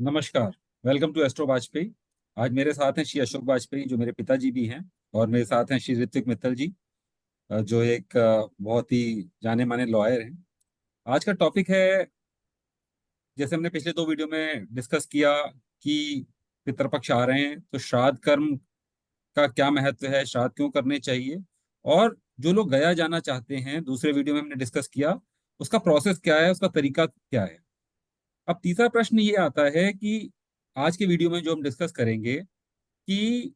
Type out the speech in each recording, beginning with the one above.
नमस्कार। Welcome to Astro Vajpayee. आज मेरे साथ हैं श्री अशोक वाजपेयी, जो मेरे पिताजी भी हैं। और मेरे साथ हैं श्री ऋत्विक मित्तल जी, जो एक बहुत ही जाने माने लॉयर हैं। आज का टॉपिक है, जैसे हमने पिछले दो वीडियो में डिस्कस किया कि पितृपक्ष आ रहे हैं तो श्राद्ध कर्म का क्या महत्व है, श्राद्ध क्यों करने चाहिए, और जो लोग गया जाना चाहते हैं, दूसरे वीडियो में हमने डिस्कस किया उसका प्रोसेस क्या है, उसका तरीका क्या है। अब तीसरा प्रश्न ये आता है कि आज के वीडियो में जो हम डिस्कस करेंगे कि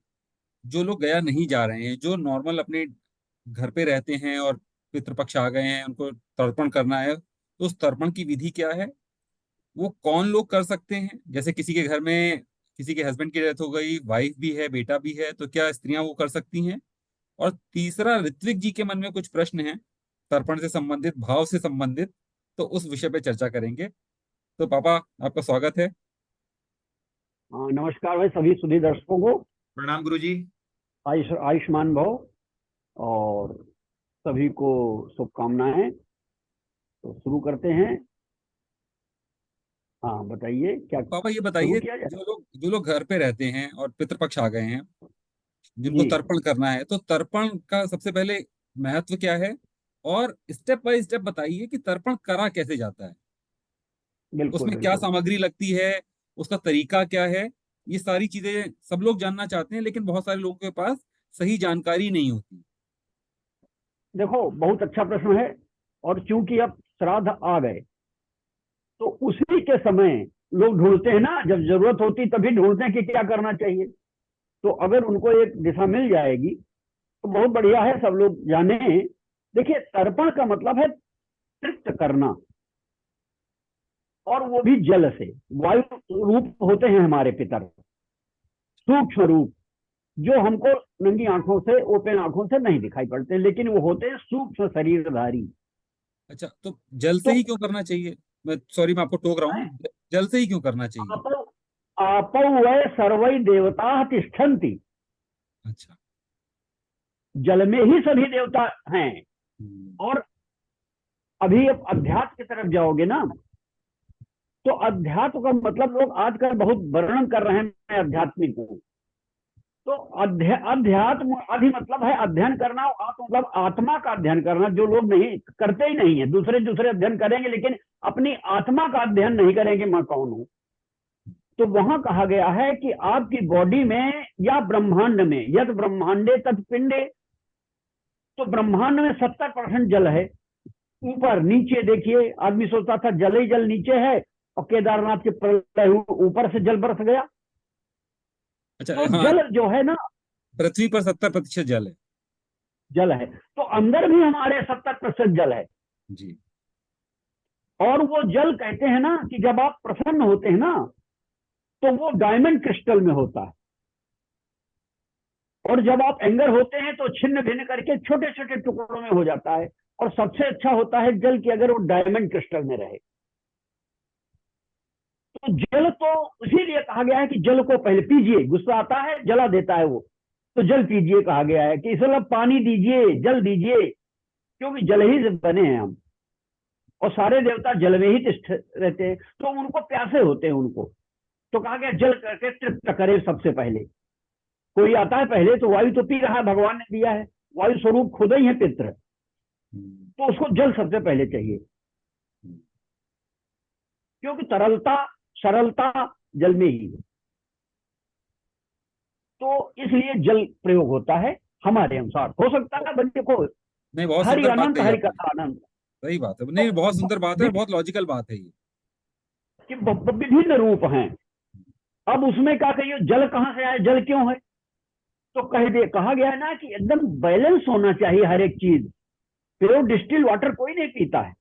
जो लोग गया नहीं जा रहे हैं, जो नॉर्मल अपने घर पे रहते हैं और पितृपक्ष आ गए हैं, उनको तर्पण करना है, तो उस तर्पण की विधि क्या है, वो कौन लोग कर सकते हैं। जैसे किसी के घर में किसी के हस्बैंड की डेथ हो गई, वाइफ भी है, बेटा भी है, तो क्या स्त्रियां वो कर सकती हैं। और तीसरा, ऋत्विक जी के मन में कुछ प्रश्न हैं तर्पण से संबंधित, भाव से संबंधित, तो उस विषय पे चर्चा करेंगे। तो पापा, आपका स्वागत है। हाँ, नमस्कार भाई सभी सुधी दर्शकों को। प्रणाम गुरुजी। आयुष्मान भव और सभी को शुभकामनाएं। तो शुरू करते हैं। हाँ, बताइए क्या पापा ये शुरू बताइए, किया जाए। जो लोग घर पे रहते हैं और पितृपक्ष आ गए हैं, जिनको जी, तर्पण करना है, तो तर्पण का सबसे पहले महत्व क्या है, और स्टेप बाय स्टेप बताइए कि तर्पण करा कैसे जाता है, बिल्कुल उसमें क्या बिल्कुल। सामग्री लगती है, उसका तरीका क्या है। ये सारी चीजें सब लोग जानना चाहते हैं, लेकिन बहुत सारे लोगों के पास सही जानकारी नहीं होती। देखो, बहुत अच्छा प्रश्न है। और चूंकि अब श्राद्ध आ गए तो उसी के समय लोग ढूंढते हैं ना, जब जरूरत होती तभी ढूंढते हैं कि क्या करना चाहिए। तो अगर उनको एक दिशा मिल जाएगी तो बहुत बढ़िया है, सब लोग जाने। देखिए, तर्पण का मतलब है तृप्त करना, और वो भी जल से। वायु रूप होते हैं हमारे पितर, सूक्ष्म रूप, जो हमको नंगी आंखों से, ओपन आंखों से नहीं दिखाई पड़ते, लेकिन वो होते हैं सूक्ष्म शरीरधारी। अच्छा, तो जल से तो ही क्यों करना चाहिए। मैं आपको टोक रहा हैं, हूँ, जल से ही क्यों करना चाहिए। आपौ आपौ वै सर्वै देवता तिष्ठन्ति। अच्छा। जल में ही सभी देवता हैं। हम्म। और अभी अब अध्यात्म की तरफ जाओगे ना, तो अध्यात्म का मतलब लोग आजकल बहुत वर्णन कर रहे हैं आध्यात्मिक को। तो अध्यात्म आदि मतलब है अध्ययन करना, और आत्म मतलब आत्मा का अध्ययन करना, जो लोग नहीं करते ही नहीं है। दूसरे दूसरे अध्ययन करेंगे लेकिन अपनी आत्मा का अध्ययन नहीं करेंगे। मैं कौन हूं। तो वहां कहा गया है कि आपकी बॉडी में या ब्रह्मांड में, यद ब्रह्मांडे तत् पिंडे, तो ब्रह्मांड में 70% जल है। ऊपर नीचे देखिए, आदमी सोचता था जल ही जल नीचे है, और केदारनाथ के प्रलय ऊपर से जल बरस गया। अच्छा, तो हाँ। जल जो है ना, पृथ्वी पर 70% जल है। जल है। तो अंदर भी हमारे 70% जल है। जी। और वो जल कहते हैं ना कि जब आप प्रसन्न होते हैं ना, तो वो डायमंड क्रिस्टल में होता है। और जब आप एंगर होते हैं तो छिन्न भिन्न करके छोटे छोटे टुकड़ों में हो जाता है। और सबसे अच्छा होता है जल की अगर वो डायमंड क्रिस्टल में रहे। तो जल तो इसीलिए कहा गया है कि जल को पहले पीजिए। गुस्सा आता है, जला देता है वो, तो जल पीजिए कहा गया है। कि इसलिए पानी दीजिए, जल दीजिए, क्योंकि जल ही से बने हैं हम। और सारे देवता जल में ही तिष्ठ रहते हैं, तो उनको प्यासे होते हैं उनको। तो कहा गया जल करके तृप्त करे सबसे पहले। कोई आता है पहले, तो वायु तो पी रहा है, भगवान ने दिया है। वायु स्वरूप खुद ही है पितृ। हम्म। तो उसको जल सबसे पहले चाहिए, हम्म। क्योंकि तरलता, सरलता जल में ही है। तो इसलिए जल प्रयोग होता है हमारे अनुसार। हो सकता है बच्चे को नहीं, बहुत हरि सुंदर बात अनंत, कही हरि आपने। कथा अनंत। सही बात है, तो नहीं, बहुत सुंदर बात है और बहुत देखिए लॉजिकल बात है ये। कि विभिन्न रूप हैं। अब उसमें क्या कहिए, जल कहां से आए, जल क्यों है। तो कहा गया है ना कि एकदम बैलेंस होना चाहिए हर एक चीज। प्योर डिस्टिल वाटर कोई नहीं पीता है।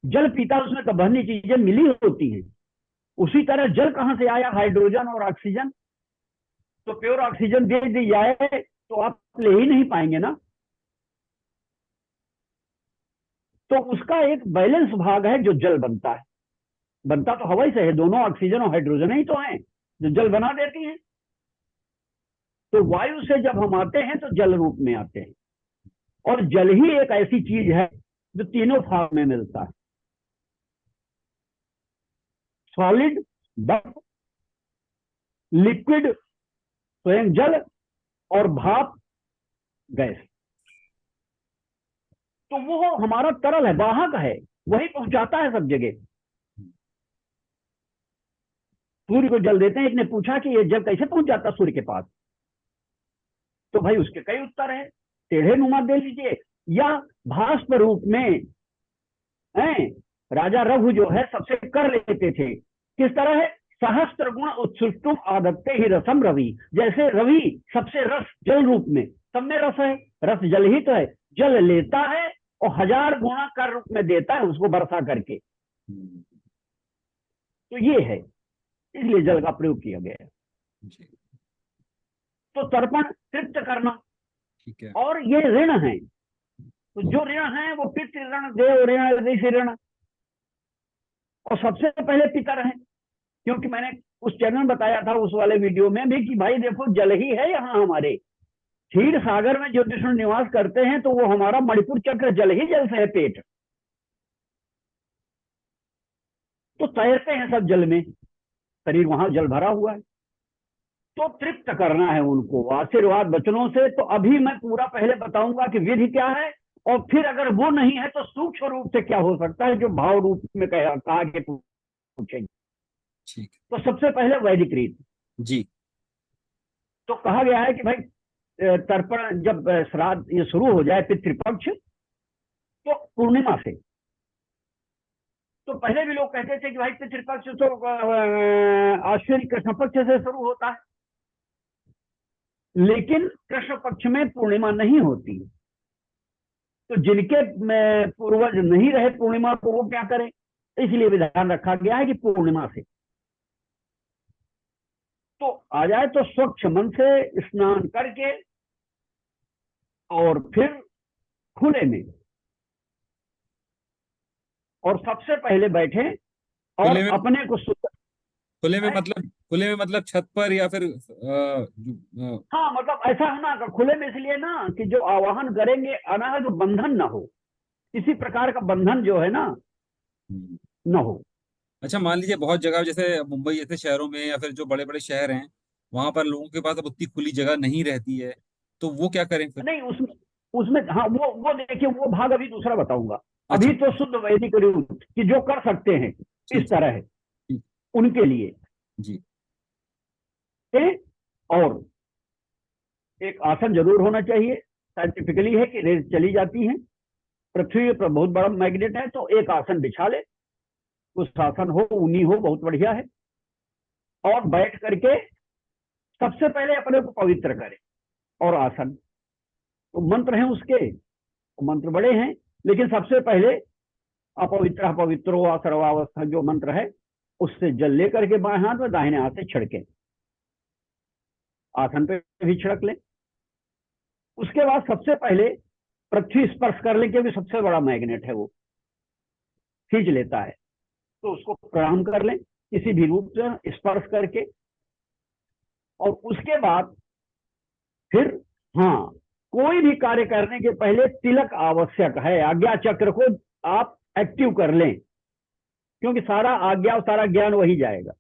जल पीता है, उसमें तो बहनी चीजें मिली होती हैं। उसी तरह जल कहां से आया, हाइड्रोजन और ऑक्सीजन। तो प्योर ऑक्सीजन दे दी जाए तो आप ले ही नहीं पाएंगे ना। तो उसका एक बैलेंस भाग है जो जल बनता है। बनता तो हवा ही से है, दोनों ऑक्सीजन और हाइड्रोजन ही तो हैं जो जल बना देती हैं। तो वायु से जब हम आते हैं तो जल रूप में आते हैं। और जल ही एक ऐसी चीज है जो तीनों भाग में मिलता है। सॉलिड बर्फ, लिक्विड स्वयं जल, और भाप गैस। तो वो हमारा तरल है, वाहक है, वही पहुंचाता है सब जगह। सूर्य को जल देते हैं। एक ने पूछा कि ये जल कैसे पहुंच जाता सूर्य के पास, तो भाई उसके कई उत्तर हैं। टेढ़े नुमा दे लीजिए, या भास्प रूप में हैं। राजा रघु जो है सबसे कर लेते थे। किस तरह है? सहस्त्र गुण उत्सुष्टुम आदत्ते ही रसम रवि। जैसे रवि सबसे रस जल रूप में, सब में रस है, रस जल ही तो है, जल लेता है और 1000 गुणा कर रूप में देता है उसको वर्षा करके। तो ये है, इसलिए जल का प्रयोग किया गया है। तो तर्पण तृप्त करना, ठीक है। और ये ऋण है। तो जो ऋण है वो पितृ ऋण, देव ऋण, ऋषि ऋण, और सबसे पहले पितर हैं। क्योंकि मैंने उस चैनल में बताया था, उस वाले वीडियो में भी, कि भाई देखो जल ही है यहाँ हमारे क्षीर सागर में जो विष्णु निवास करते हैं, तो वो हमारा मणिपुर चक्र जल ही जल से है, पेट। तो तैरते हैं सब जल में, शरीर वहां जल भरा हुआ है। तो तृप्त करना है उनको आशीर्वाद वचनों से। तो अभी मैं पूरा पहले बताऊंगा कि विधि क्या है, और फिर अगर वो नहीं है तो सूक्ष्म रूप से क्या हो सकता है, जो भाव रूप में कहा कि पूछेंगे। ठीक। तो सबसे पहले वैदिक रीत जी। तो कहा गया है कि भाई तर्पण जब श्राद्ध ये शुरू हो जाए, पितृपक्ष, तो पूर्णिमा से। तो पहले भी लोग कहते थे कि भाई पितृपक्ष तो आश्विन कृष्ण पक्ष से शुरू होता है, लेकिन कृष्ण पक्ष में पूर्णिमा नहीं होती। तो जिनके पूर्वज नहीं रहे पूर्णिमा को, वो क्या करें? इसलिए विधान रखा गया है कि पूर्णिमा से। तो आ जाए तो स्वच्छ मन से स्नान करके, और फिर खुले में, और सबसे पहले बैठे और खुले में, अपने को खुले में मतलब छत पर, या फिर हाँ, मतलब ऐसा है ना, खुले में इसलिए ना कि जो आवाहन करेंगे अनाहत बंधन ना हो, किसी प्रकार का बंधन जो है ना न हो। अच्छा, मान लीजिए बहुत जगह जैसे मुंबई जैसे शहरों में, या फिर जो बड़े बड़े शहर हैं, वहां पर लोगों के पास अब उतनी खुली जगह नहीं रहती है, तो वो क्या करें फिर? नहीं, उसमें उसमें हाँ, वो देखिए, वो भाग अभी दूसरा बताऊंगा। अच्छा। अभी तो शुद्ध वैदिक रूप कि जो कर सकते हैं इस ठीक है। तरह है, ठीक। उनके लिए जी। है। और एक आसन जरूर होना चाहिए। साइंटिफिकली है कि रेत चली जाती है, पृथ्वी पर बहुत बड़ा मैग्नेट है, तो एक आसन बिछा ले। उस आसन हो, ऊनी हो, बहुत बढ़िया है। और बैठ करके सबसे पहले अपने को पवित्र करें। और आसन तो मंत्र हैं उसके, तो मंत्र बड़े हैं, लेकिन सबसे पहले अपवित्र अपवित्रो व सर्वावस्था जो मंत्र है, उससे जल लेकर के बाएं हाथ में दाहिने हाथ से छिड़के, आसन पे भी छिड़क लें। उसके बाद सबसे पहले पृथ्वी स्पर्श कर लें, क्योंकि सबसे बड़ा मैग्नेट है, वो खींच लेता है। तो उसको प्रणाम कर लें किसी भी रूप से स्पर्श करके। और उसके बाद फिर, हाँ, कोई भी कार्य करने के पहले तिलक आवश्यक है। आज्ञा चक्र को आप एक्टिव कर लें, क्योंकि सारा आज्ञा और सारा ज्ञान वही जाएगा।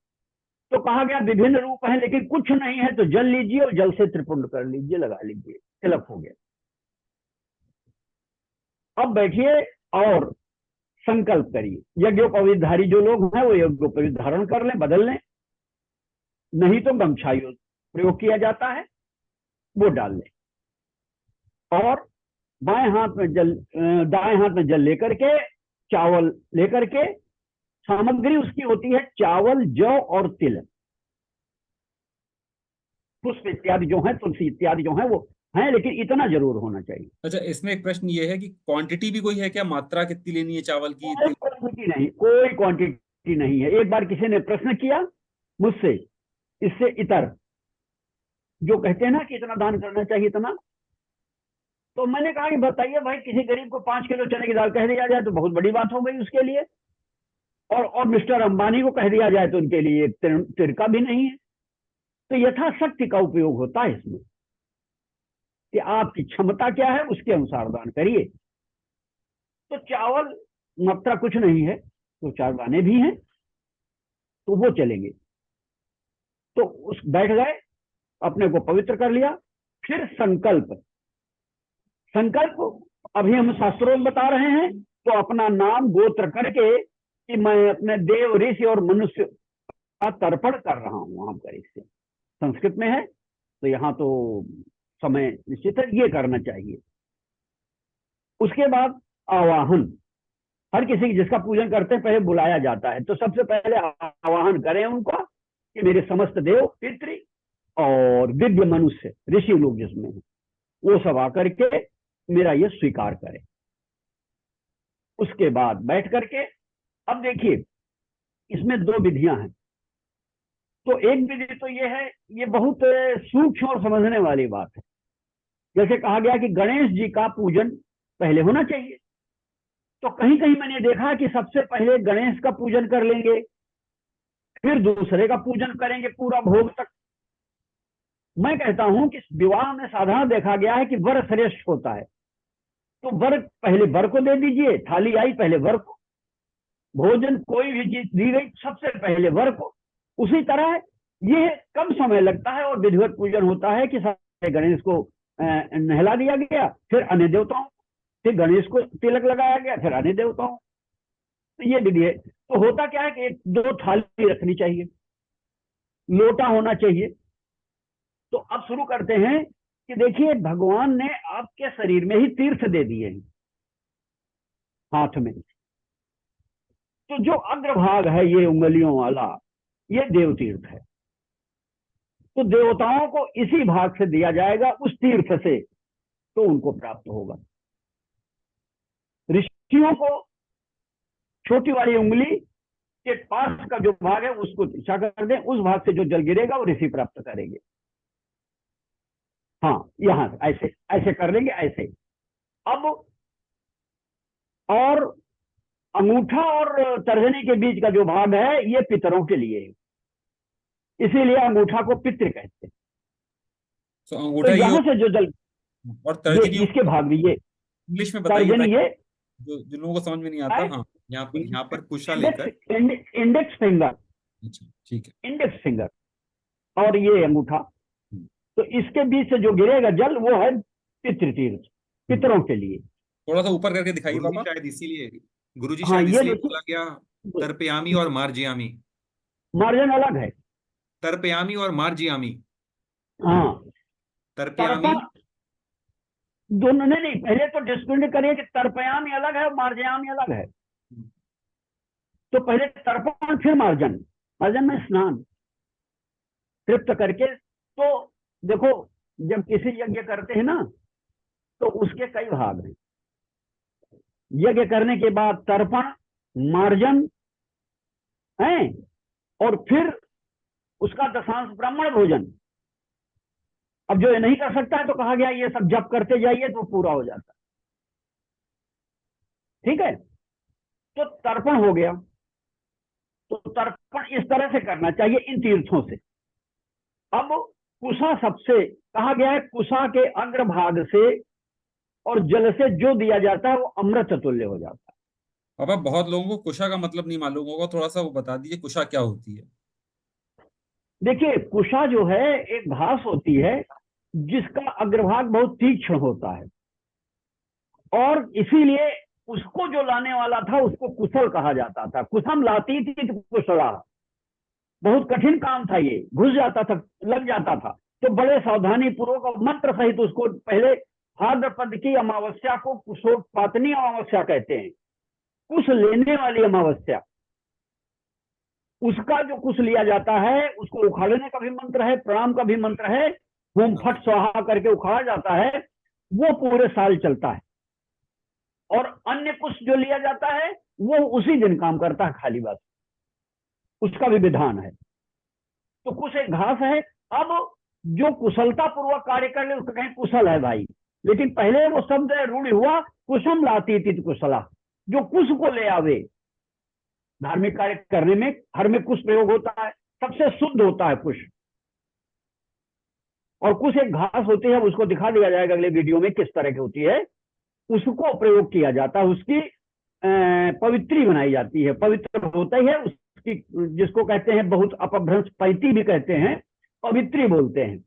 तो कहा गया विभिन्न रूप है, लेकिन कुछ नहीं है तो जल लीजिए और जल से त्रिपुंड कर लीजिए, लगा लीजिए, तिलक हो गया। अब बैठिए और संकल्प करिए। यज्ञोपवीतधारी जो लोग हैं वो यज्ञोपवीत धारण कर लें, बदल लें, नहीं तो गमछा प्रयोग किया जाता है, वो डाल लें। और बाएं हाथ में जल, दाएं हाथ में जल लेकर के, चावल लेकर के, सामग्री उसकी होती है चावल, जौ और तिल, पुष्प इत्यादि जो है, तुलसी इत्यादि जो है वो है, लेकिन इतना जरूर होना चाहिए। अच्छा, इसमें एक प्रश्न ये है कि क्वांटिटी भी कोई है क्या? मात्रा कितनी लेनी है चावल की, कोई तिल? क्वांटिटी नहीं, कोई क्वांटिटी नहीं है। एक बार किसी ने प्रश्न किया मुझसे, इससे इतर जो कहते हैं ना कि इतना दान करना चाहिए, इतना, तो मैंने कहा कि बताइए भाई, किसी गरीब को 5 किलो चने की दाल कह दिया जाए तो बहुत बड़ी बात हो गई उसके लिए, और मिस्टर अंबानी को कह दिया जाए तो उनके लिए एक तिरका भी नहीं है। तो यथाशक्ति का उपयोग होता है इसमें, कि आपकी क्षमता क्या है उसके अनुसार दान करिए। तो चावल मात्रा कुछ नहीं है, तो 4 दाने भी हैं। तो वो चलेंगे। तो उस बैठ गए, अपने को पवित्र कर लिया। फिर संकल्प, संकल्प अभी हम शास्त्रों में बता रहे हैं, तो अपना नाम गोत्र करके कि मैं अपने देव, ऋषि और मनुष्य का तर्पण कर रहा हूं वहां पर। इससे संस्कृत में है, तो यहाँ तो समय निश्चित है, ये करना चाहिए। उसके बाद आवाहन, हर किसी की जिसका पूजन करते हैं पहले बुलाया जाता है, तो सबसे पहले आवाहन करें उनका कि मेरे समस्त देव, पितृ और दिव्य मनुष्य, ऋषि लोग जिसमें हैं, वो सब आकर के मेरा ये स्वीकार करें। उसके बाद बैठ करके, अब देखिए इसमें दो विधियां हैं। तो एक विधि तो ये है, ये बहुत सूक्ष्म और समझने वाली बात है। जैसे कहा गया कि गणेश जी का पूजन पहले होना चाहिए, तो कहीं कहीं मैंने देखा कि सबसे पहले गणेश का पूजन कर लेंगे, फिर दूसरे का पूजन करेंगे पूरा भोग तक। मैं कहता हूं कि विवाह में साधारण देखा गया है कि वर श्रेष्ठ होता है, तो वर पहले वर को दे दीजिए, थाली आई पहले वर को, भोजन कोई भी चीज दी गई सबसे पहले वर को। उसी तरह ये कम समय लगता है और विधिवत पूजन होता है कि सबसे गणेश को नहला दिया गया, फिर अन्य देवताओं, फिर गणेश को तिलक लगाया गया, फिर अन्य देवताओं। तो ये विधि है। तो होता क्या है कि एक दो थाली रखनी चाहिए, लोटा होना चाहिए। तो अब शुरू करते हैं कि देखिए भगवान ने आपके शरीर में ही तीर्थ दे दिए हैं हाथ में। तो जो अग्रभाग है ये उंगलियों वाला, ये देव तीर्थ है। तो देवताओं को इसी भाग से दिया जाएगा, उस तीर्थ से, तो उनको प्राप्त होगा। ऋषियों को छोटी वाली उंगली के पास का जो भाग है उसको दिशा कर दें, उस भाग से जो जल गिरेगा वो ऋषि प्राप्त करेंगे। हाँ, यहां ऐसे ऐसे कर लेंगे, ऐसे। अब और अंगूठा और तर्जनी के बीच का जो भाग है ये पितरों के लिए है, इसीलिए अंगूठा को पितृ कहते हैं। तो तो अंगूठा ये यहां से जो जल, और ये तर्जनी इसके भाग भी ये इंग्लिश में बताइए तर्जनी, ताकि ये जो लोगों को समझ में नहीं आता। हाँ, यहाँ पर कुशा इंडेक्स लेकर। इंडेक्स फिंगर, अच्छा ठीक है। इंडेक्स फिंगर और ये अंगूठा, हम्म, तो इसके बीच से जो गिरेगा जल वो है पितृतीर्थ, पितरों के लिए। थोड़ा सा ऊपर करके दिखाइए गुरुजी पापा। शायद इसीलिए गुरुजी हाँ शायद ये इसलिए देखिए, बोला गया तर्पयामी और मार्जियामी। मार्जन अलग है। तर्पयामी और मार्जियामी। हाँ, तर्पयामी। तर्पण दोनों ने नहीं, पहले तो डिस्टिंग करिए कि तर्पयामी अलग है और मार्जयामी अलग है। तो पहले तर्पण फिर मार्जन, मार्जन में स्नान तृप्त करके। तो देखो जब किसी यज्ञ करते हैं ना, तो उसके कई भाग हैं। यज्ञ करने के बाद तर्पण, मार्जन है, और फिर उसका दशांश ब्राह्मण भोजन। अब जो ये नहीं कर सकता है तो कहा गया ये सब जप करते जाइए तो पूरा हो जाता है। ठीक है, तो तर्पण हो गया। तो तर्पण इस तरह से करना चाहिए इन तीर्थों से। अब कुशा सबसे कहा गया है, कुशा के अग्रभाग से और जल से जो दिया जाता है वो अमृत तुल्य हो जाता है। पापा बहुत लोगों को कुशा का मतलब नहीं मालूम होगा, थोड़ा सा वो बता दीजिए कुशा क्या होती है। देखिए कुशा जो है एक घास होती है जिसका अग्रभाग बहुत तीक्ष्ण होता है, और इसीलिए उसको जो लाने वाला था उसको कुशल कहा जाता था। कुशम लाती थी तो कुशला, बहुत कठिन काम था ये, घुस जाता था, लग जाता था। तो बड़े सावधानी पूर्वक मंत्र सहित उसको पहले भाद्रपद की अमावस्या को कुशोत्पातनी अमावस्या कहते हैं, कुश लेने वाली अमावस्या, उसका जो कुश लिया जाता है उसको उखाड़ने का भी मंत्र है, प्रणाम का भी मंत्र है, होम फट स्वाहा करके उखाड़ा जाता है, वो पूरे साल चलता है। और अन्य कुश जो लिया जाता है वो उसी दिन काम करता है, खाली बात, उसका भी विधान है। तो कुश एक घास है। अब जो कुशलता पूर्वक कार्य कर ले उसका कहीं कुशल है भाई, लेकिन पहले वो शब्द रूढ़ हुआ कुशम लाती थी कुशला, जो कुश को ले आवे। धार्मिक कार्य करने में हर में कुश प्रयोग होता है, सबसे शुद्ध होता है कुश। और कुश एक घास होती है, उसको दिखा दिया जाएगा अगले वीडियो में किस तरह की होती है। उसको प्रयोग किया जाता है, उसकी पवित्री बनाई जाती है, पवित्र होता ही है, उसकी, जिसको कहते हैं बहुत अपभ्रंश पैती भी कहते हैं, पवित्री बोलते हैं।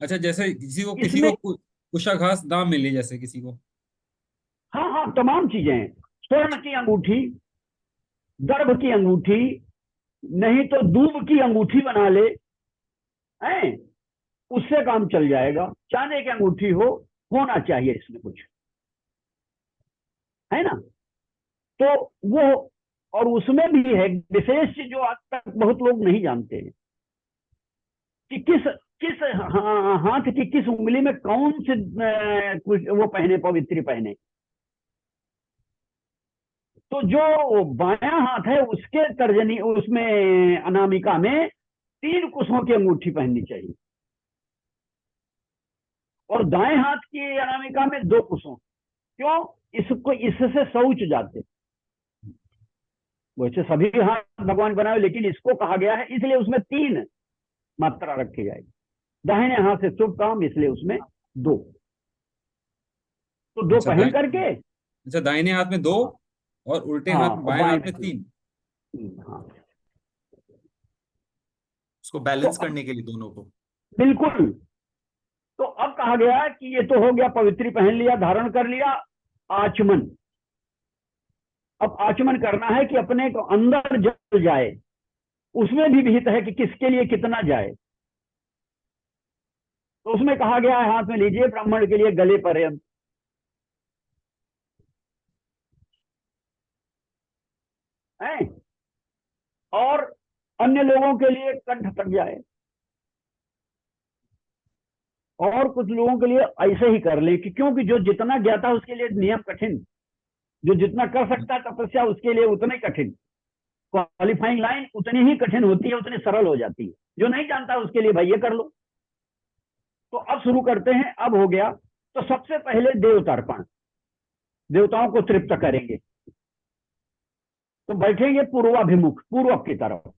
अच्छा, जैसे किसी इसमें को कुशाघास दाम मिली, जैसे किसी को। हाँ हाँ तमाम चीजें हैं। स्वर्ण की अंगूठी, गर्भ की अंगूठी, नहीं तो दूब की अंगूठी बना ले, हैं, उससे काम चल जाएगा। चांदी की अंगूठी होना चाहिए इसमें कुछ, है ना। तो वो, और उसमें भी है विशेष चीज जो आज तक बहुत लोग नहीं जानते हैं कि किस किस हाथ की किस उंगली में कौन से कुछ वो पहने, पवित्री पहने। तो जो बायां हाथ है उसके तर्जनी, उसमें अनामिका में 3 कुशों की अंगूठी पहननी चाहिए, और दाएं हाथ की अनामिका में 2 कुशों। क्यों? इसको, इससे शौच जाते। वैसे सभी हाथ भगवान बनाए, लेकिन इसको कहा गया है इसलिए उसमें 3 मात्रा रखी जाएगी। दाहिने हाथ से शुभ काम, इसलिए उसमें 2। तो 2 अच्छा, पहन करके, अच्छा, दाहिने हाथ में 2 और उल्टे हाँ, हाथ, और बाएं बाएं हाथ में 3। में हाँ। उसको तो बैलेंस अब करने के लिए दोनों को। बिल्कुल, तो अब कहा गया कि ये तो हो गया, पवित्री पहन लिया, धारण कर लिया। आचमन, अब आचमन करना है कि अपने को अंदर जल जाए। उसमें भी विहित है कि किसके लिए कितना जाए। तो उसमें कहा गया है, हाथ में लीजिए, ब्राह्मण के लिए गले पर्यंत है, और अन्य लोगों के लिए कंठ तक जाए, और कुछ लोगों के लिए ऐसे ही कर ले कि क्योंकि जो जितना ज्ञाता उसके लिए नियम कठिन, जो जितना कर सकता है तपस्या उसके लिए उतना ही कठिन, क्वालिफाइंग लाइन उतनी ही कठिन होती है, उतनी सरल हो जाती है। जो नहीं जानता उसके लिए भाई ये कर लो। तो अब शुरू करते हैं। अब हो गया, तो सबसे पहले देवतर्पण, देवताओं को तृप्त करेंगे। तो बैठेंगे पूर्वाभिमुख, पूर्व की तरफ,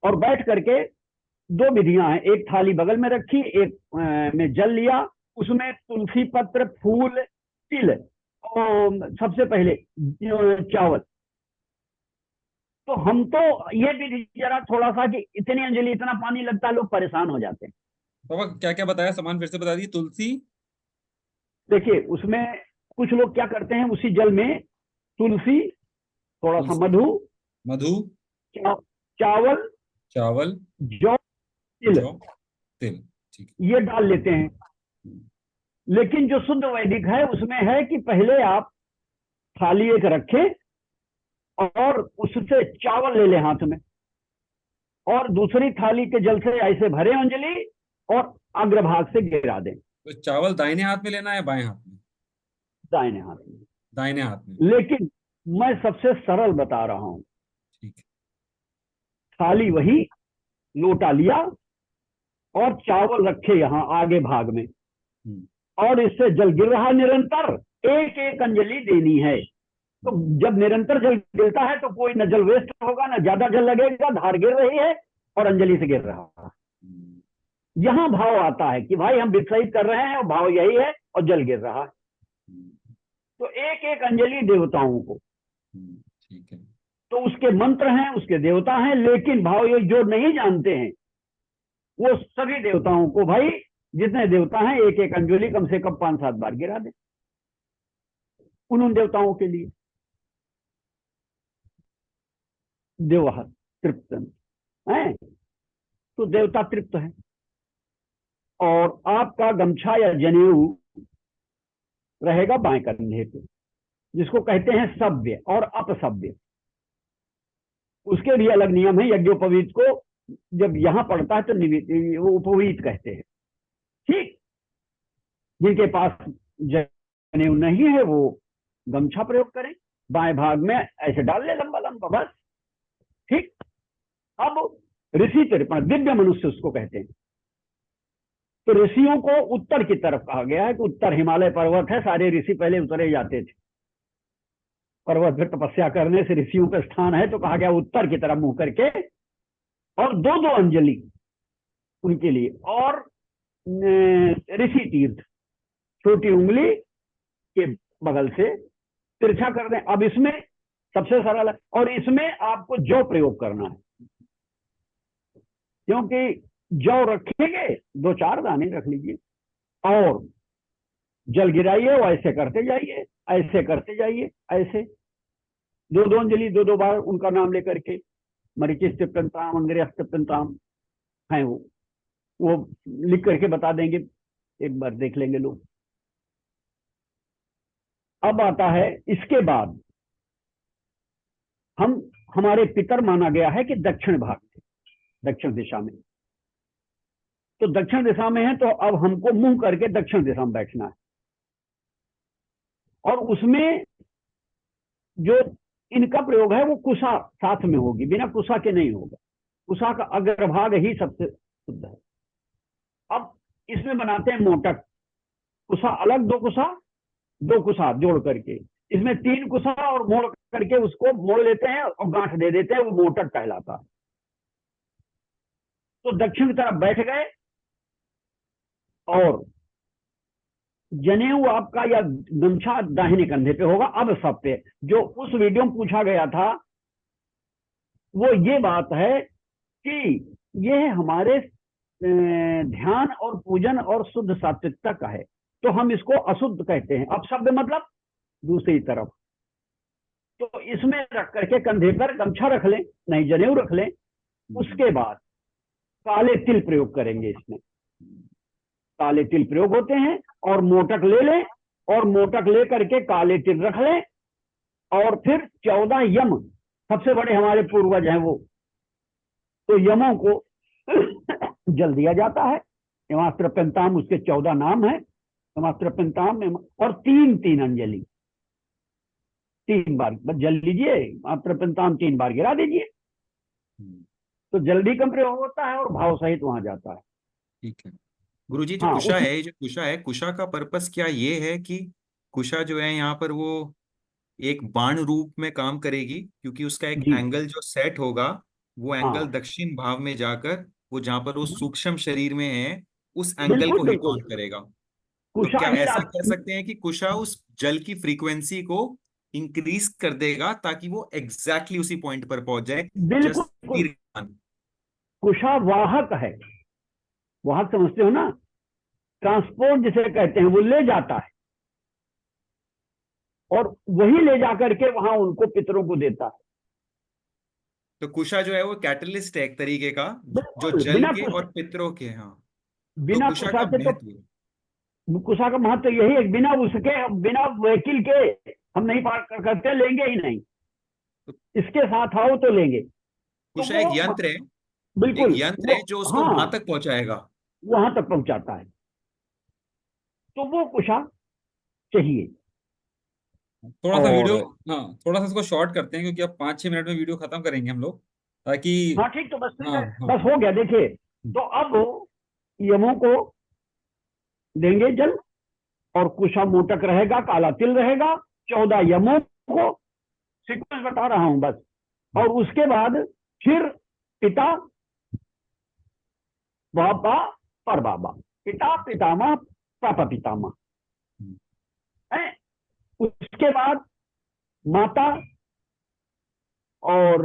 और बैठ करके 2 विधियां हैं। एक थाली बगल में रखी, एक में जल लिया, उसमें तुलसी पत्र, फूल, तिल, और सबसे पहले चावल। तो हम तो ये विधि जरा थोड़ा सा, कि इतनी अंजलि इतना पानी लगता है, लोग परेशान हो जाते हैं। बाबा, क्या क्या बताया सामान, फिर से बता दिए। तुलसी। देखिए उसमें कुछ लोग क्या करते हैं, उसी जल में तुलसी, थोड़ा सा तुलसी, मधु, मधु, चा, चावल, चावल, जौ, तिल, जौ, तिल। ठीक ये डाल लेते हैं। है। लेकिन जो शुद्ध वैदिक है उसमें है कि पहले आप थाली एक रखें, और उससे चावल ले लें हाथ में, और दूसरी थाली के जल से ऐसे भरे अंजलि, और अग्रभाग से गिरा दें, तो चावल दाहिने हाथ में लेना है, बाएं हाथ में? दाहिने हाथ में। दाहिने हाथ में। लेकिन मैं सबसे सरल बता रहा हूं। ठीक है। थाली वही, लोटा लिया, और चावल रखे यहां आगे भाग में, हम्म, और इससे जल गिर रहा निरंतर, एक एक अंजलि देनी है। तो जब निरंतर जल गिरता है तो कोई न जल वेस्ट होगा, न ज्यादा जल लगेगा, धार गिर रही है और अंजलि से गिर रहा है। हम्म, यहां भाव आता है कि भाई हम विकसित कर रहे हैं, और भाव यही है, और जल गिर रहा है। हम्म, तो एक एक अंजलि देवताओं को, ठीक है। तो उसके मंत्र हैं, उसके देवता हैं, लेकिन भाव ये जो नहीं जानते हैं वो सभी देवताओं को, भाई जितने देवता हैं, एक एक अंजलि कम से कम 5-7 बार गिरा दे उन देवताओं के लिए। देव तृप्त है, तो देवता तृप्त है। और आपका गमछा या जनेऊ रहेगा बाएं कंधे पे, जिसको कहते हैं सभ्य और अपसभ्य। उसके भी अलग नियम है। यज्ञोपवीत को जब यहां पड़ता है तो वो उपवीत कहते हैं। ठीक, जिनके पास जनेऊ नहीं है वो गमछा प्रयोग करें, बाएं भाग में ऐसे डाल ले लंबा लंबा, बस। ठीक। अब ऋषि तर्पण, दिव्य मनुष्य उसको कहते हैं। तो ऋषियों को उत्तर की तरफ कहा गया है कि उत्तर हिमालय पर्वत है, सारे ऋषि पहले उतरे जाते थे पर्वत पर तपस्या करने से, ऋषियों का स्थान है, तो कहा गया उत्तर की तरफ मुंह करके, और 2-2 अंजलि उनके लिए। और ऋषि तीर्थ, छोटी उंगली के बगल से तिरछा कर दें। अब इसमें सबसे सरल है। और इसमें आपको जौ प्रयोग करना है, क्योंकि जौ रखेंगे 2-4 दाने रख लीजिए और जल गिराइए, और ऐसे करते जाइए, ऐसे करते जाइए, ऐसे 2-2 अंजलि 2-2 बार उनका नाम लेकर के, मरीचिस्तप्यंताम अंग्रेस्तप्यंताम है वो लिख करके बता देंगे, एक बार देख लेंगे लोग। अब आता है इसके बाद हमारे पितर माना गया है कि दक्षिण भाग थे, दक्षिण दिशा में। तो दक्षिण दिशा में है, तो अब हमको मुंह करके दक्षिण दिशा में बैठना है। और उसमें जो इनका प्रयोग है वो कुशा साथ में होगी, बिना कुशा के नहीं होगा। कुशा का अग्रभाग ही सबसे शुद्ध है। अब इसमें बनाते हैं मोटक, कुशा अलग, 2 कुशा जोड़ करके, इसमें 3 कुशा और मोड़ करके उसको मोड़ लेते हैं और गांठ दे देते हैं, वो मोटक कहलाता है। तो दक्षिण की तरफ बैठ गए और जनेऊ आपका या गमछा दाहिने कंधे पे होगा। अब सब पे जो उस वीडियो में पूछा गया था वो ये बात है कि ये हमारे ध्यान और पूजन और शुद्ध सात्विकता का है, तो हम इसको अशुद्ध कहते हैं। अब शब्द मतलब दूसरी तरफ, तो इसमें रख करके कंधे पर गमछा रख लें, नहीं जनेऊ रख लें। उसके बाद काले तिल प्रयोग करेंगे। इसमें काले तिल प्रयोग होते हैं, और मोटक ले लें, और मोटक ले करके काले तिल रख लें। और फिर 14 यम, सबसे बड़े हमारे पूर्वज हैं वो, तो यमों को जल दिया जाता है। यमास्त्रप्यंताम उसके 14 नाम है, यमास्त्रप्यंताम में। और 3-3 अंजलि, 3 बार बस जल लीजिए, यमास्त्रप्यंताम 3 बार गिरा दीजिए, तो जल्दी कम प्रयोग होता है और भाव सहित वहां जाता है। ठीक है गुरुजी, जो हाँ, कुशा है, ये जो कुशा है, कुशा का पर्पस क्या ये है कि कुशा जो है यहाँ पर वो एक बाण रूप में काम करेगी, क्योंकि उसका एक जी एंगल जो सेट होगा वो एंगल हाँ, दक्षिण भाव में जाकर वो जहां पर वो सूक्ष्म शरीर में है उस एंगल बिल्कुल को हिट बिल्कुल, ऑन करेगा। तो कुशा क्या ही ऐसा कह सकते हैं कि कुशा उस जल की फ्रीक्वेंसी को इंक्रीज कर देगा ताकि वो एग्जैक्टली उसी पॉइंट पर पहुंच जाए? जस्ट बिल्कुल कुशा वाहक है। वाहक समझते हो ना, ट्रांसपोर्ट जिसे कहते हैं, वो ले जाता है और वही ले जाकर के वहां उनको पितरों को देता है। तो कुशा जो है वो कैटलिस्ट है एक तरीके का, जो बिल्कुल, जल के और पितरों के। हाँ, तो बिना कुशा कुशा का के तो, महत्व। कुशा का महत्व यही है, बिना उसके, बिना वकील के हम नहीं पार करते, लेंगे ही नहीं। इसके साथ आओ तो लेंगे। तो कुशा एक वो यंत्र है, एक बिल्कुल यंत्र वो, है जो उसको हाँ, वहां तक पहुंचाएगा। वहां तक पहुंचाता है। तो वो कुशा चाहिए। थोड़ा सा वीडियो, और हाँ थोड़ा सा इसको शॉर्ट करते हैं, क्योंकि अब 5-6 मिनट में वीडियो खत्म करेंगे हम लोग, ताकि हाँ ठीक, तो बस ठीक हाँ है, हाँ। बस हो गया। देखिए, तो अब यमों को देंगे जल, और कुशा मोटक रहेगा, काला तिल रहेगा, 14 यमों को, सीक्वेंस बता रहा हूं बस। और उसके बाद फिर पिता, बाबा, पर बाबा, पिता पितामह, पापा पितामह है। उसके बाद माता, और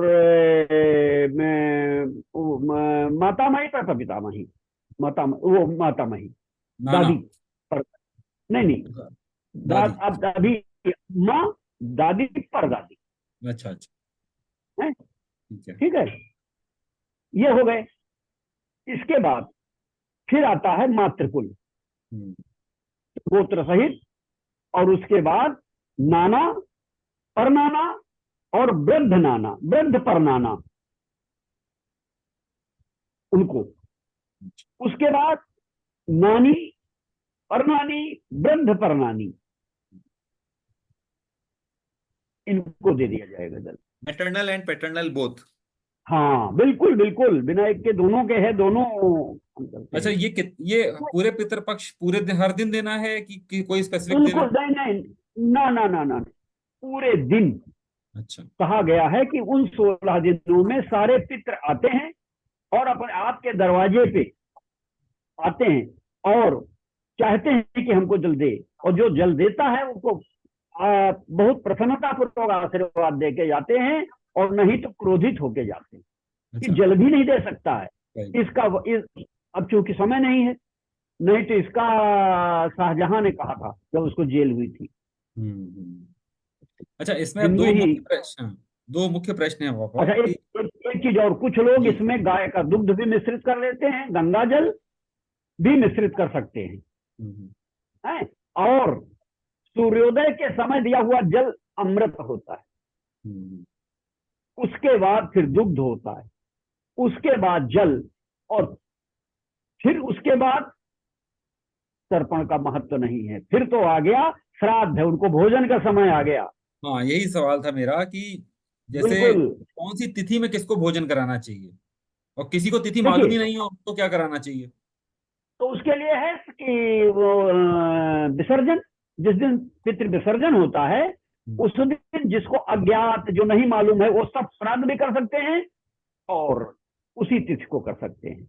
माता माही, पापा पितामही, वो माता माही, नाना। दादी, पर नहीं नहीं, दादी। अब अभी माँ, दादी, परदादी अच्छा अच्छा, है। ठीक है। ठीक है, ये हो गए। इसके बाद फिर आता है मातृकुल, हम्म, गोत्र सहित। और उसके बाद नाना, परनाना, और वृद्ध नाना, वृद्ध परनाना, उनको। उसके बाद नानी, परनानी, वृद्ध परनानी, इनको दे दिया जाएगा जल। Maternal and paternal both. हाँ बिल्कुल बिल्कुल, बिना एक के दोनों के है, दोनों हम करते अच्छा, हैं। ये पूरे पितृपक्ष पूरे दिन, हर दिन देना है कि कोई स्पेसिफिक दिन है? बिल्कुल नहीं नहीं, ना ना ना ना, पूरे दिन। अच्छा। कहा गया है कि उन 16 दिनों में सारे पितृ आते हैं और अपने आपके दरवाजे पे आते हैं और चाहते हैं कि हमको जल दे, और जो जल देता है उनको बहुत प्रसन्नतापूर्वक आशीर्वाद दे के जाते हैं, और नहीं तो क्रोधित होके जाते हैं कि अच्छा। जल भी नहीं दे सकता है राइट। इसका। अब चूंकि समय नहीं है, नहीं तो इसका शाहजहां ने कहा था जब उसको जेल हुई थी। हम्म। अच्छा, इसमें अब हिंदू ही। दो मुख्य प्रश्न हैं पापा अच्छा, कि एक चीज और, कुछ लोग जी। इसमें गाय का दुग्ध भी मिश्रित कर लेते हैं, गंगा जल भी मिश्रित कर सकते हैं, हम्म। हैं? और सूर्योदय के समय दिया हुआ जल अमृत होता है, हम्म। उसके बाद फिर दुग्ध होता है, उसके बाद जल, और फिर उसके बाद तर्पण का महत्व नहीं है, फिर तो आ गया श्राद्ध है, उनको भोजन का समय आ गया। हाँ, यही सवाल था मेरा कि जैसे बिल्कुल। कौन सी तिथि में किसको भोजन कराना चाहिए, और किसी को तिथि मालूम ही देखिए, नहीं हो उसको क्या कराना चाहिए। तो उसके लिए है कि वो विसर्जन, जिस दिन पितृ विसर्जन होता है हम्म। उस दिन जिसको अज्ञात, जो नहीं मालूम है, वो सब श्राद्ध भी कर सकते हैं और उसी तिथि को कर सकते हैं।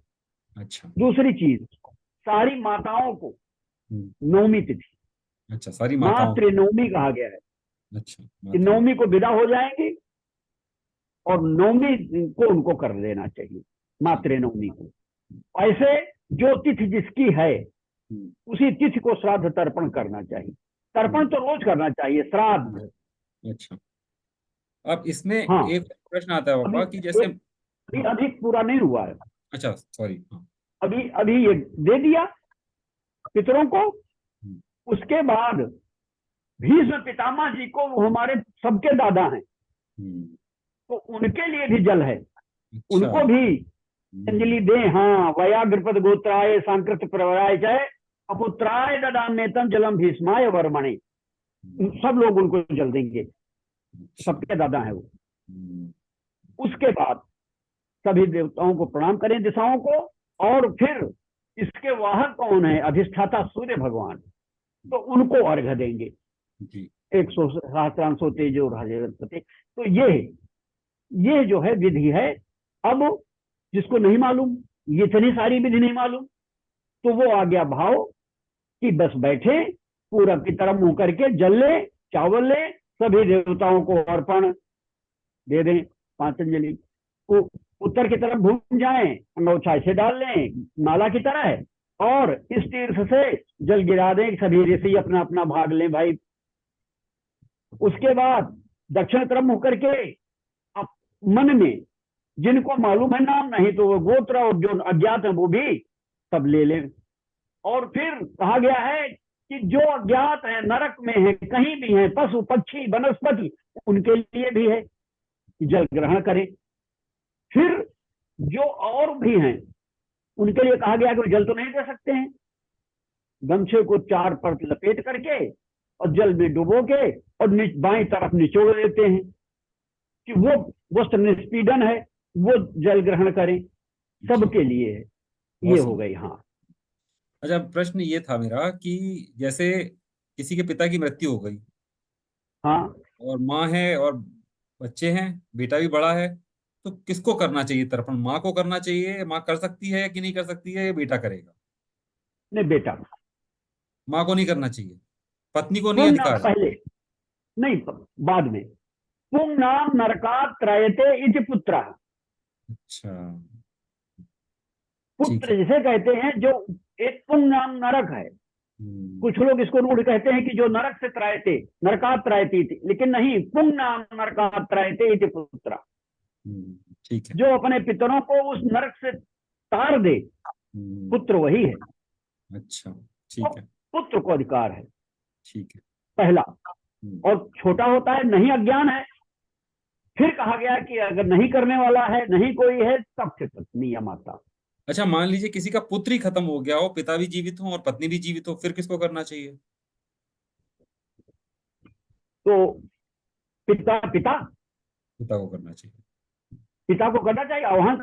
अच्छा। दूसरी चीज, सारी माताओं को हम्म। नवमी तिथि, अच्छा, सारी माताओं। मातृ नवमी कहा गया है, अच्छा, कि मातृ। नवमी को विदा हो जाएंगी और नवमी को उनको कर देना चाहिए, ठीक। मातृ नवमी को। ऐसे जो तिथि जिसकी है हम्म। उसी तिथि को श्राद्ध तर्पण करना चाहिए। तर्पण हम्म। तो रोज करना चाहिए, श्राद्ध। अच्छा, अब इसमें हाँ। एक प्रश्न आता है अभी पापा कि जैसे, अभी हाँ, अभी पूरा नहीं हुआ है। अच्छा सॉरी, हाँ। अभी अभी ये दे दिया पितरों को, हम्म। उसके बाद भीष्म पितामह जी को, वो हमारे सबके दादा हैं, हम्म। तो उनके लिए भी जल है, अच्छा। उनको भी हम्म। अंजलि दें। हाँ, वयाग्रपद गोत्राय सांकृत प्रवराय चाहे अपुत्राय ददामेतम जलम भीष्माय वर्मणे, हम्म। सब लोग उनको जल देंगे, अच्छा। सबके दादा है वो। हम्म। उसके बाद सभी देवताओं को प्रणाम करें, दिशाओं को, और फिर इसके वाहक कौन है, अधिष्ठाता सूर्य भगवान, तो उनको अर्घ्य देंगे। जी। 100 सहस्रांशो तेजो राजपति। तो ये जो है विधि है। अब जिसको नहीं मालूम, ये इतनी सारी विधि नहीं मालूम, तो वो आ गया भाव कि बस बैठे, पूरब की तरफ मुंह करके जल ले, चावल ले, सभी देवताओं को अर्पण दे दें, पांचंजलि। उत्तर की तरफ घूम जाएं, अंगोछा ऐसे डाल लें माला की तरह, और इस तीर्थ से जल गिरा दें, सभी ऋषि अपना अपना भाग लें भाई। उसके बाद दक्षिण तरफ मुंह करके आप मन में जिनको मालूम है नाम, नहीं तो वो गोत्र, और जो अज्ञात है वो भी सब ले लें। और फिर कहा गया है कि जो अज्ञात है, नरक में है, कहीं भी है, पशु पक्षी वनस्पति, उनके लिए भी है कि जल ग्रहण करें। फिर जो और भी हैं उनके लिए कहा गया कि वो जल तो नहीं दे सकते हैं, गमछे को 4 परत लपेट करके और जल में डुबो के और बाई तरफ निचोड़ देते हैं कि वो वस्त्र निष्पीडन है, वो जल ग्रहण करें, जी, सबके लिए है। ये बहुत हो सही। गई। हाँ। अच्छा, प्रश्न ये था मेरा कि जैसे किसी के पिता की मृत्यु हो गई हाँ। और माँ है और बच्चे हैं, बेटा भी बड़ा है, तो किसको करना चाहिए तर्पण? माँ को करना चाहिए? माँ कर सकती है कि नहीं कर सकती है, ये बेटा करेगा? नहीं बेटा। माँ को नहीं करना चाहिए? पत्नी को नहीं पुंग नाम अधिकार है? पहले, नहीं बाद में। पुंग नाम नरकात त्रयते इति पुत्र। अच्छा। ठीक पुत्र है। जिसे कहते हैं, जो एक पुंग नाम नरक है, हम्म। कुछ लोग इसको रूढ़ कहते हैं कि जो नरक से त्रायते, नरकात त्रायती थी, लेकिन नहीं, पुंग नाम नरकात त्रायते इति पुत्र। ठीक है। जो अपने पितरों को उस नरक से तार दे, हम्म। पुत्र वही है। अच्छा। तो ठीक है। पुत्र को अधिकार है, ठीक है। पहला। हम्म। और छोटा होता है, नहीं अज्ञान है, फिर कहा गया कि अगर नहीं करने वाला है, नहीं कोई है, तब फिर पत्नी या माता। अच्छा, मान लीजिए किसी का पुत्र ही खत्म हो गया हो, पिता भी जीवित हो और पत्नी भी जीवित हो, फिर किसको करना चाहिए? तो पिता पिता पिता को करना चाहिए। पिता को करना चाहिए। और वहां